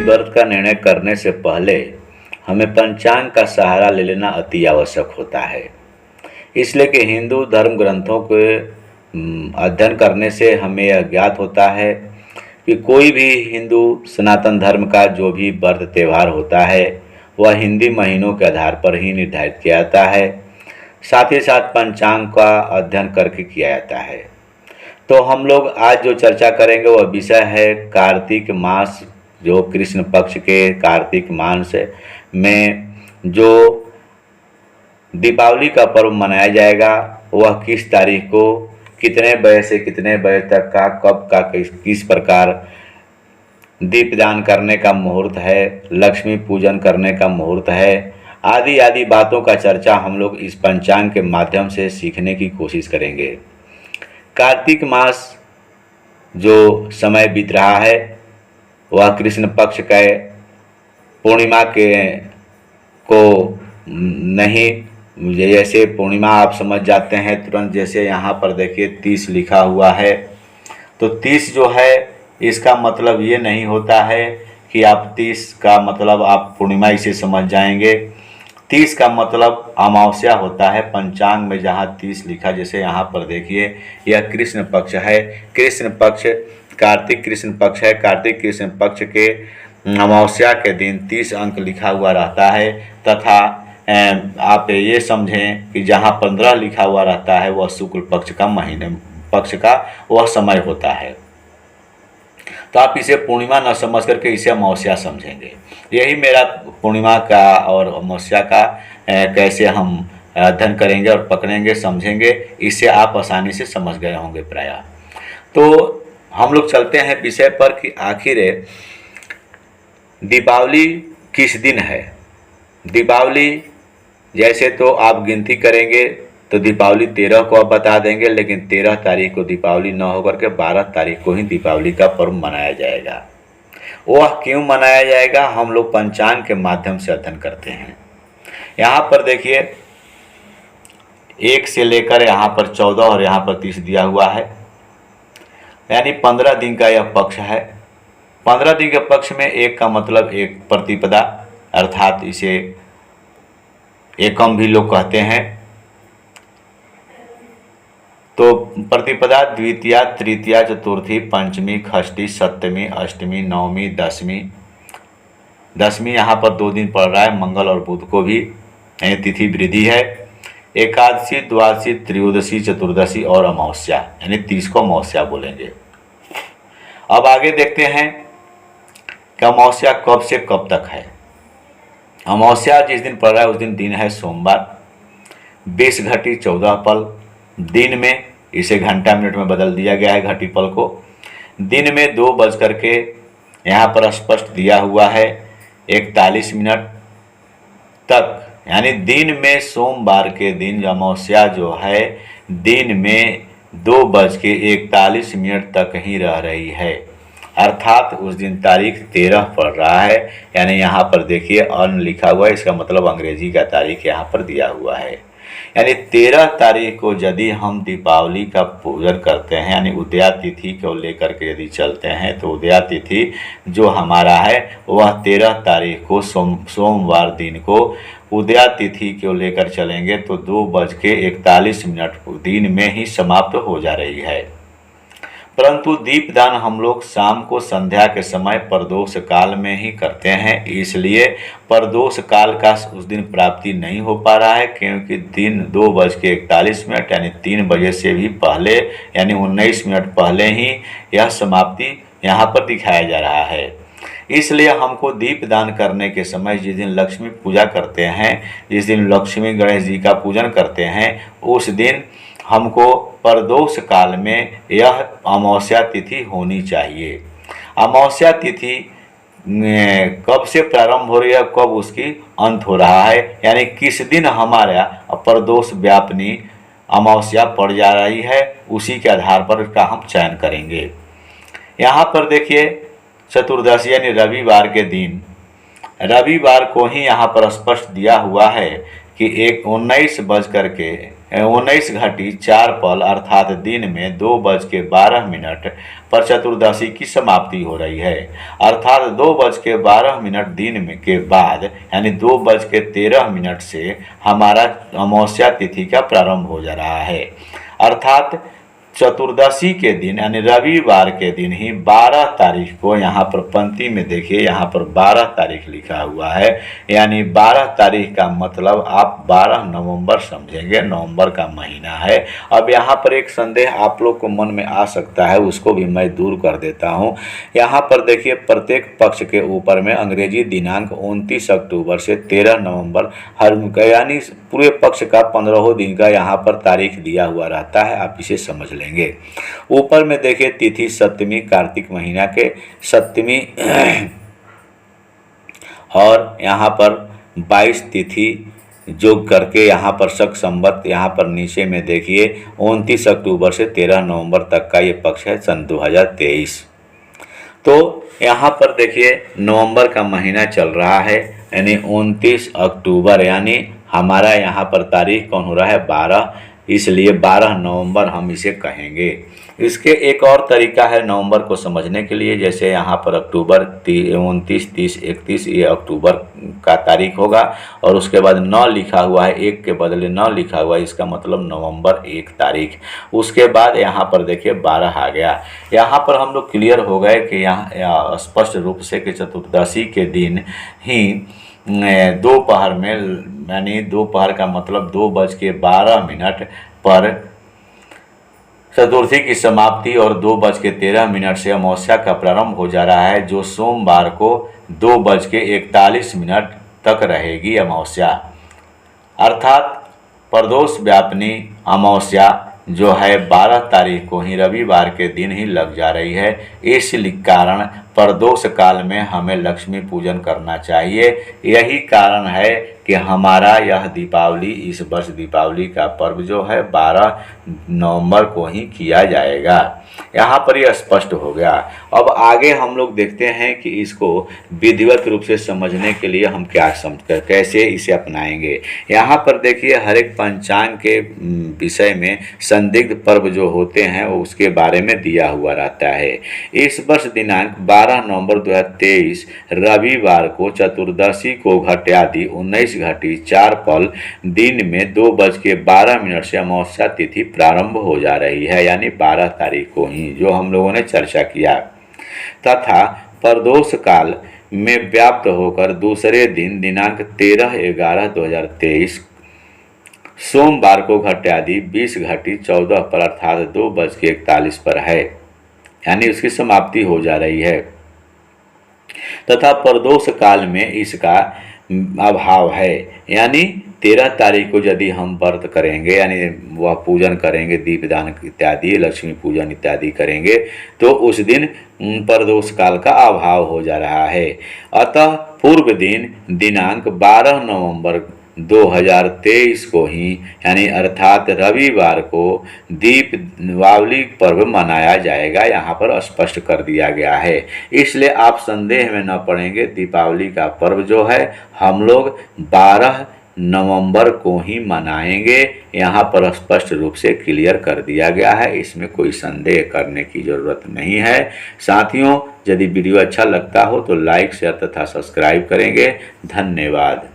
व्रत का निर्णय करने से पहले हमें पंचांग का सहारा ले लेना अति आवश्यक होता है। इसलिए कि हिंदू धर्म ग्रंथों के अध्ययन करने से हमें यह ज्ञात होता है कि कोई भी हिंदू सनातन धर्म का जो भी व्रत त्यौहार होता है वह हिंदी महीनों के आधार पर ही निर्धारित किया जाता है। साथ ही साथ पंचांग का अध्ययन करके किया जाता है। तो हम लोग आज जो चर्चा करेंगे वह विषय है कार्तिक मास, जो कृष्ण पक्ष के कार्तिक मास में जो दीपावली का पर्व मनाया जाएगा वह किस तारीख को, कितने बजे से कितने बजे तक का, कब का, किस प्रकार दीपदान करने का मुहूर्त है, लक्ष्मी पूजन करने का मुहूर्त है, आदि आदि बातों का चर्चा हम लोग इस पंचांग के माध्यम से सीखने की कोशिश करेंगे। कार्तिक मास जो समय बीत रहा है वह कृष्ण पक्ष के पूर्णिमा के को नहीं, जैसे पूर्णिमा आप समझ जाते हैं तुरंत, जैसे यहाँ पर देखिए 30 लिखा हुआ है, तो 30 जो है इसका मतलब ये नहीं होता है कि आप 30 का मतलब आप पूर्णिमा इसे समझ जाएंगे। 30 का मतलब अमावस्या होता है। पंचांग में जहाँ 30 लिखा, जैसे यहाँ पर देखिए यह कृष्ण पक्ष है, कृष्ण पक्ष कार्तिक कृष्ण पक्ष है। कार्तिक कृष्ण पक्ष के अमावस्या के दिन 30 अंक लिखा हुआ रहता है, तथा आप ये समझें कि जहाँ 15 लिखा हुआ रहता है वह शुक्ल पक्ष का महीने पक्ष का वह समय होता है। तो आप इसे पूर्णिमा न समझ करके इसे अमावस्या समझेंगे। यही मेरा पूर्णिमा का और अमावस्या का कैसे हम अध्ययन करेंगे और पकड़ेंगे, समझेंगे, इससे आप आसानी से समझ गए होंगे प्रायः। तो हम लोग चलते हैं विषय पर कि आखिर दीपावली किस दिन है। दीपावली जैसे तो आप गिनती करेंगे तो दीपावली 13 को आप बता देंगे, लेकिन 13 तारीख को दीपावली न होकर के 12 तारीख को ही दीपावली का पर्व मनाया जाएगा। वह क्यों मनाया जाएगा हम लोग पंचांग के माध्यम से अध्ययन करते हैं। यहाँ पर देखिए 1 से लेकर यहाँ पर 14 और यहाँ पर 30 दिया हुआ है, यानी 15 दिन का यह पक्ष है। 15 दिन के पक्ष में एक का मतलब एक प्रतिपदा, अर्थात इसे एकम भी लोग कहते हैं। तो प्रतिपदा द्वितीया, तृतीया, चतुर्थी, पंचमी, षष्ठी, सप्तमी, अष्टमी, नवमी, दशमी। दशमी यहाँ पर 2 दिन पड़ रहा है, मंगल और बुध को भी तिथि वृद्धि है। एकादशी, द्वादशी, त्रयोदशी, चतुर्दशी और अमावस्या, यानी 30 को अमावस्या बोलेंगे। अब आगे देखते हैं कि अमावस्या कब से कब तक है। अमावस्या जिस दिन पड़ रहा है उस दिन है सोमवार। 20 घटी 14 पल दिन में, इसे घंटा मिनट में बदल दिया गया है घटी पल को। दिन में 2 बज करके यहाँ पर स्पष्ट दिया हुआ है 41 मिनट तक, यानी दिन में सोमवार के दिन अमावस्या जो है दिन में 2:41 तक ही रह रही है, अर्थात उस दिन तारीख 13 पड़ रहा है। यानी यहाँ पर देखिए अन लिखा हुआ है, इसका मतलब अंग्रेजी का तारीख यहाँ पर दिया हुआ है। यानी 13 तारीख को यदि हम दीपावली का पूजन करते हैं, यानी उदया तिथि को लेकर के यदि चलते हैं, तो उदया तिथि जो हमारा है वह 13 तारीख को सोमवार दिन को उदया तिथि को लेकर चलेंगे तो 2:41 दिन में ही समाप्त हो जा रही है। परंतु दीपदान हम लोग शाम को संध्या के समय प्रदोष काल में ही करते हैं, इसलिए प्रदोष काल का उस दिन प्राप्ति नहीं हो पा रहा है, क्योंकि दिन 2:41 यानी 3 बजे से भी पहले, यानी 19 मिनट पहले ही यह समाप्ति यहाँ पर दिखाया जा रहा है। इसलिए हमको दीपदान करने के समय जिस दिन लक्ष्मी पूजा करते हैं, जिस दिन लक्ष्मी गणेश जी का पूजन करते हैं, उस दिन हमको प्रदोष काल में यह अमावस्या तिथि होनी चाहिए। अमावस्या तिथि कब से प्रारंभ हो रही है, कब उसकी अंत हो रहा है, यानी किस दिन हमारा प्रदोष व्यापनी अमावस्या पड़ जा रही है, उसी के आधार पर इसका हम चयन करेंगे। यहाँ पर देखिए चतुर्दशी यानी रविवार के दिन, रविवार को ही यहाँ पर स्पष्ट दिया हुआ है कि 19:19 अर्थात दिन में 2:12 पर चतुर्दशी की समाप्ति हो रही है। अर्थात 2:12 दिन में के बाद यानी 2:13 से हमारा अमावस्या तिथि का प्रारंभ हो जा रहा है। अर्थात चतुर्दशी के दिन यानी रविवार के दिन ही 12 तारीख को, यहाँ पर पंक्ति में देखिए, यहाँ पर 12 तारीख लिखा हुआ है, यानी 12 तारीख का मतलब आप 12 नवंबर समझेंगे, नवंबर का महीना है। अब यहाँ पर एक संदेह आप लोग को मन में आ सकता है, उसको भी मैं दूर कर देता हूँ। यहाँ पर देखिए, प्रत्येक पक्ष के ऊपर में अंग्रेजी दिनांक 29 अक्टूबर से 13 नवंबर हर यानी पूरे पक्ष का 15 दिन का यहाँ पर तारीख दिया हुआ रहता है। आप इसे समझ लें। ऊपर में देखिए तिथि सप्तमी, कार्तिक महीना के सप्तमी और यहाँ पर 22 तिथि जो करके यहाँ पर शक संवत, यहाँ पर नीचे में देखिए 29 अक्टूबर से 13 नवंबर तक का ये पक्ष है सन 2023। तो यहाँ पर देखिए नवंबर का महीना चल रहा है, यानी 29 अक्टूबर, यानी हमारा यहाँ पर तारीख कौन हो रहा है 12, इसलिए 12 नवंबर हम इसे कहेंगे। इसके एक और तरीका है नवंबर को समझने के लिए, जैसे यहाँ पर अक्टूबर 29, 30, 31 ये अक्टूबर का तारीख होगा और उसके बाद 9 लिखा हुआ है, 1 के बदले 9 लिखा हुआ है, इसका मतलब नवंबर 1 तारीख। उसके बाद यहाँ पर देखिए 12 आ गया। यहाँ पर हम लोग क्लियर हो गए कि यहाँ स्पष्ट रूप से कि चतुर्दशी के दिन ही दोपहर में, यानी दोपहर का मतलब 2:12 पर चतुर्थी की समाप्ति और 2:13 से अमावस्या का प्रारंभ हो जा रहा है, जो सोमवार को 2:41 तक रहेगी अमावस्या। अर्थात प्रदोष व्यापिनी अमावस्या जो है 12 तारीख को ही रविवार के दिन ही लग जा रही है। इस कारण प्रदोष काल में हमें लक्ष्मी पूजन करना चाहिए। यही कारण है कि हमारा यह दीपावली, इस वर्ष दीपावली का पर्व जो है 12 नवंबर को ही किया जाएगा। यहाँ पर यह स्पष्ट हो गया। अब आगे हम लोग देखते हैं कि इसको विधिवत रूप से समझने के लिए हम कैसे इसे अपनाएंगे। यहाँ पर देखिए हर एक पंचांग के विषय में संदिग्ध पर्व जो होते हैं वो उसके बारे में दिया हुआ रहता है। इस वर्ष दिनांक 12 नवंबर 2023 रविवार को चतुर्दशी को घट्यादि 19:04 दिन में 2:12 से अमावस्या तिथि प्रारंभ हो जा रही है, यानी 12 तारीख को ही, जो हम लोगों ने चर्चा किया, तथा प्रदोष काल में व्याप्त होकर दूसरे दिन दिनांक 13/11/2023 सोमवार को घट्यादि 20:14 पर अर्थात 2:41 पर है, यानी उसकी समाप्ति हो जा रही है, तथा प्रदोष काल में इसका अभाव है। यानी 13 तारीख को यदि हम व्रत करेंगे, यानी वह पूजन करेंगे, दीपदान इत्यादि, लक्ष्मी पूजन इत्यादि करेंगे, तो उस दिन प्रदोष काल का अभाव हो जा रहा है। अतः पूर्व दिन दिनांक 12 नवंबर 2023 को ही, यानी अर्थात रविवार को दीपावली पर्व मनाया जाएगा, यहाँ पर स्पष्ट कर दिया गया है। इसलिए आप संदेह में न पड़ेंगे, दीपावली का पर्व जो है हम लोग 12 नवंबर को ही मनाएंगे, यहाँ पर स्पष्ट रूप से क्लियर कर दिया गया है। इसमें कोई संदेह करने की ज़रूरत नहीं है। साथियों, यदि वीडियो अच्छा लगता हो तो लाइक, शेयर तथा सब्सक्राइब करेंगे। धन्यवाद।